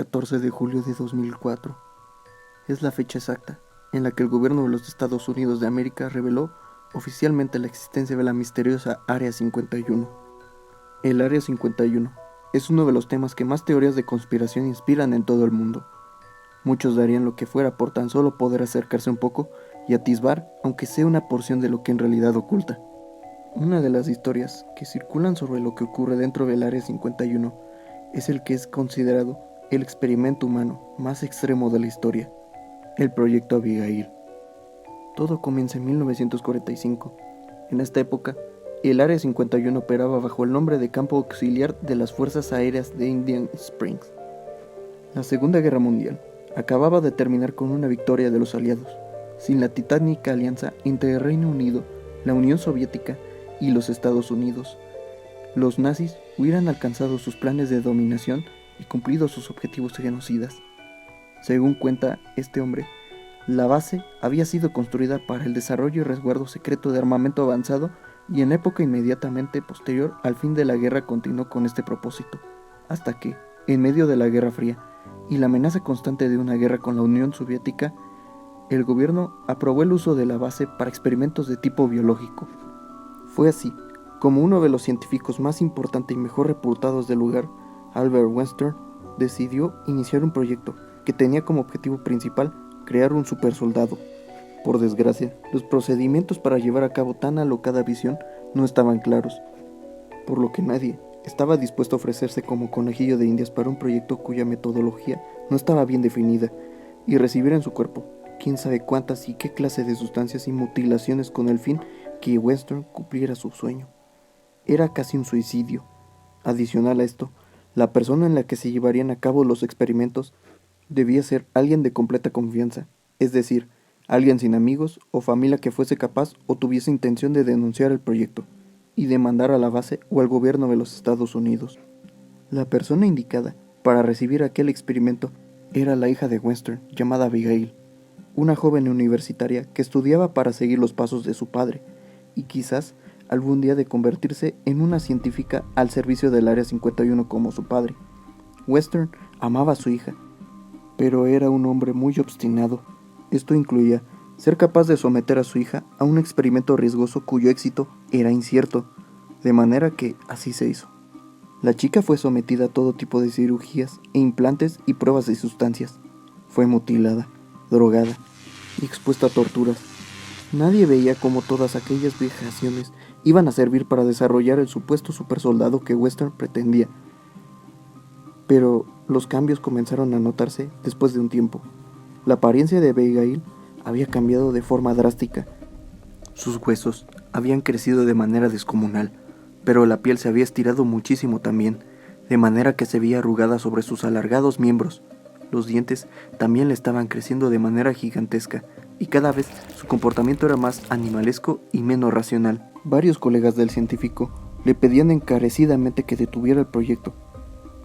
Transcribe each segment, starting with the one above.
14 de julio de 2004. Es la fecha exacta en la que el gobierno de los Estados Unidos de América reveló oficialmente la existencia de la misteriosa Área 51. El Área 51 es uno de los temas que más teorías de conspiración inspiran en todo el mundo. Muchos darían lo que fuera por tan solo poder acercarse un poco y atisbar, aunque sea una porción de lo que en realidad oculta. Una de las historias que circulan sobre lo que ocurre dentro del Área 51 es el que es considerado el experimento humano más extremo de la historia, el Proyecto Abigail. Todo comienza en 1945. En esta época, el Área 51 operaba bajo el nombre de Campo Auxiliar de las Fuerzas Aéreas de Indian Springs. La Segunda Guerra Mundial acababa de terminar con una victoria de los aliados, sin la titánica alianza entre el Reino Unido, la Unión Soviética y los Estados Unidos. Los nazis hubieran alcanzado sus planes de dominación y cumplido sus objetivos genocidas. Según cuenta este hombre, la base había sido construida para el desarrollo y resguardo secreto de armamento avanzado y en la época inmediatamente posterior al fin de la guerra continuó con este propósito, hasta que, en medio de la Guerra Fría y la amenaza constante de una guerra con la Unión Soviética, el gobierno aprobó el uso de la base para experimentos de tipo biológico. Fue así como uno de los científicos más importantes y mejor reputados del lugar, Albert Western, decidió iniciar un proyecto que tenía como objetivo principal crear un supersoldado. Por desgracia, los procedimientos para llevar a cabo tan alocada visión no estaban claros, por lo que nadie estaba dispuesto a ofrecerse como conejillo de indias para un proyecto cuya metodología no estaba bien definida y recibir en su cuerpo quién sabe cuántas y qué clase de sustancias y mutilaciones con el fin que Western cumpliera su sueño. Era casi un suicidio. Adicional a esto, la persona en la que se llevarían a cabo los experimentos debía ser alguien de completa confianza, es decir, alguien sin amigos o familia que fuese capaz o tuviese intención de denunciar el proyecto y demandar a la base o al gobierno de los Estados Unidos. La persona indicada para recibir aquel experimento era la hija de Western, llamada Abigail, una joven universitaria que estudiaba para seguir los pasos de su padre y quizás algún día de convertirse en una científica al servicio del Área 51 como su padre. Western amaba a su hija, pero era un hombre muy obstinado. Esto incluía ser capaz de someter a su hija a un experimento riesgoso cuyo éxito era incierto, de manera que así se hizo. La chica fue sometida a todo tipo de cirugías e implantes y pruebas de sustancias. Fue mutilada, drogada y expuesta a torturas. Nadie veía cómo todas aquellas vejaciones iban a servir para desarrollar el supuesto supersoldado que Western pretendía. Pero los cambios comenzaron a notarse después de un tiempo. La apariencia de Abigail había cambiado de forma drástica. Sus huesos habían crecido de manera descomunal, pero la piel se había estirado muchísimo también, de manera que se veía arrugada sobre sus alargados miembros. Los dientes también le estaban creciendo de manera gigantesca, y cada vez su comportamiento era más animalesco y menos racional. Varios colegas del científico le pedían encarecidamente que detuviera el proyecto,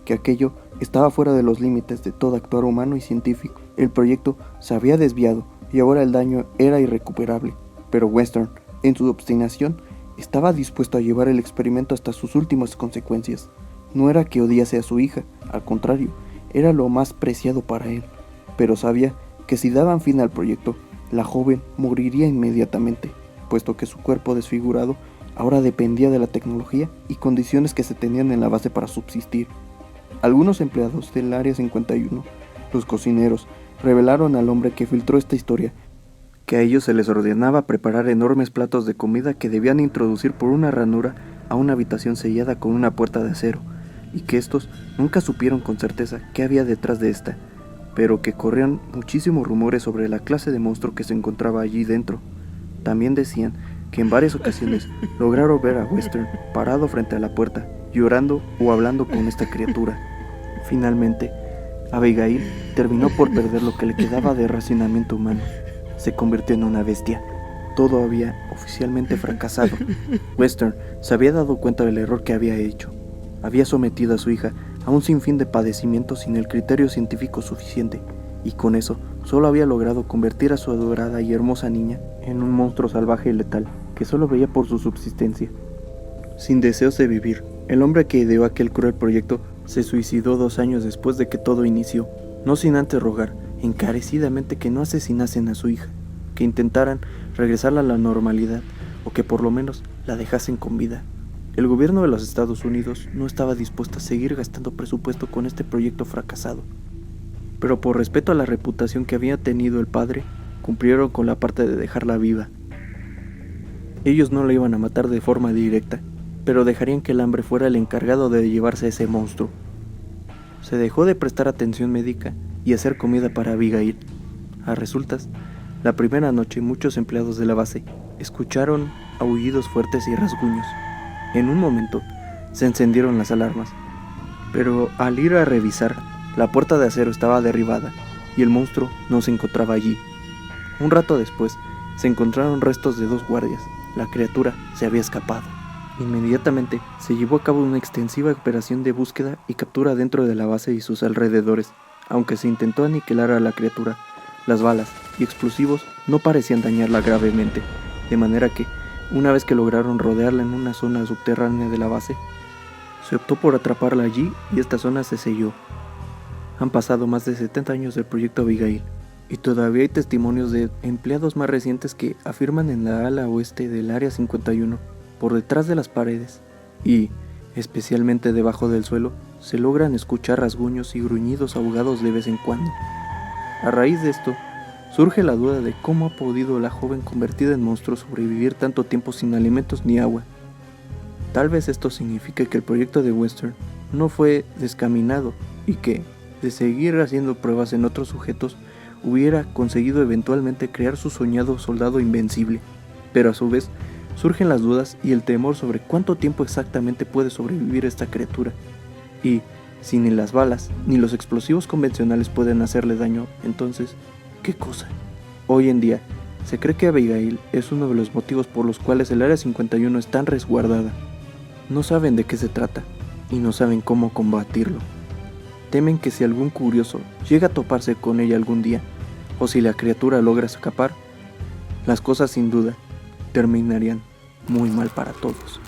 que aquello estaba fuera de los límites de todo actuar humano y científico. El proyecto se había desviado y ahora el daño era irrecuperable, pero Western, en su obstinación, estaba dispuesto a llevar el experimento hasta sus últimas consecuencias. No era que odiase a su hija, al contrario, era lo más preciado para él, pero sabía que si daban fin al proyecto, la joven moriría inmediatamente, puesto que su cuerpo desfigurado ahora dependía de la tecnología y condiciones que se tenían en la base para subsistir. Algunos empleados del Área 51, los cocineros, revelaron al hombre que filtró esta historia que a ellos se les ordenaba preparar enormes platos de comida que debían introducir por una ranura a una habitación sellada con una puerta de acero, y que estos nunca supieron con certeza qué había detrás de esta, pero que corrían muchísimos rumores sobre la clase de monstruo que se encontraba allí dentro. También decían que en varias ocasiones lograron ver a Western parado frente a la puerta, llorando o hablando con esta criatura. Finalmente, Abigail terminó por perder lo que le quedaba de racionamiento humano. Se convirtió en una bestia. Todo había oficialmente fracasado. Western se había dado cuenta del error que había hecho. Había sometido a su hija a un sinfín de padecimientos sin el criterio científico suficiente, y con eso solo había logrado convertir a su adorada y hermosa niña en un monstruo salvaje y letal, que solo veía por su subsistencia. Sin deseos de vivir, el hombre que ideó aquel cruel proyecto Se suicidó 2 años después de que todo inició, no sin antes rogar encarecidamente que no asesinasen a su hija, que intentaran regresarla a la normalidad o que por lo menos la dejasen con vida. El gobierno de los Estados Unidos no estaba dispuesto a seguir gastando presupuesto con este proyecto fracasado, pero por respeto a la reputación que había tenido el padre, cumplieron con la parte de dejarla viva. Ellos no la iban a matar de forma directa, pero dejarían que el hambre fuera el encargado de llevarse a ese monstruo. Se dejó de prestar atención médica y hacer comida para Abigail. A resultas, la primera noche muchos empleados de la base escucharon aullidos fuertes y rasguños. En un momento, se encendieron las alarmas, pero al ir a revisar, la puerta de acero estaba derribada y el monstruo no se encontraba allí. Un rato después, se encontraron restos de 2 guardias. La criatura se había escapado. Inmediatamente se llevó a cabo una extensiva operación de búsqueda y captura dentro de la base y sus alrededores. Aunque se intentó aniquilar a la criatura, las balas y explosivos no parecían dañarla gravemente, de manera que, una vez que lograron rodearla en una zona subterránea de la base, se optó por atraparla allí y esta zona se selló. Han pasado más de 70 años del proyecto Abigail, y todavía hay testimonios de empleados más recientes que afirman en la ala oeste del Área 51, por detrás de las paredes, y, especialmente debajo del suelo, se logran escuchar rasguños y gruñidos ahogados de vez en cuando. A raíz de esto, surge la duda de cómo ha podido la joven convertida en monstruo sobrevivir tanto tiempo sin alimentos ni agua. Tal vez esto signifique que el proyecto de Western no fue descaminado y que, de seguir haciendo pruebas en otros sujetos, hubiera conseguido eventualmente crear su soñado soldado invencible. Pero a su vez, surgen las dudas y el temor sobre cuánto tiempo exactamente puede sobrevivir esta criatura. Y, si ni las balas ni los explosivos convencionales pueden hacerle daño, entonces, ¿qué cosa? Hoy en día, se cree que Abigail es uno de los motivos por los cuales el Área 51 es tan resguardada. No saben de qué se trata, y no saben cómo combatirlo. Temen que si algún curioso llega a toparse con ella algún día, o si la criatura logra escapar, las cosas sin duda terminarían muy mal para todos.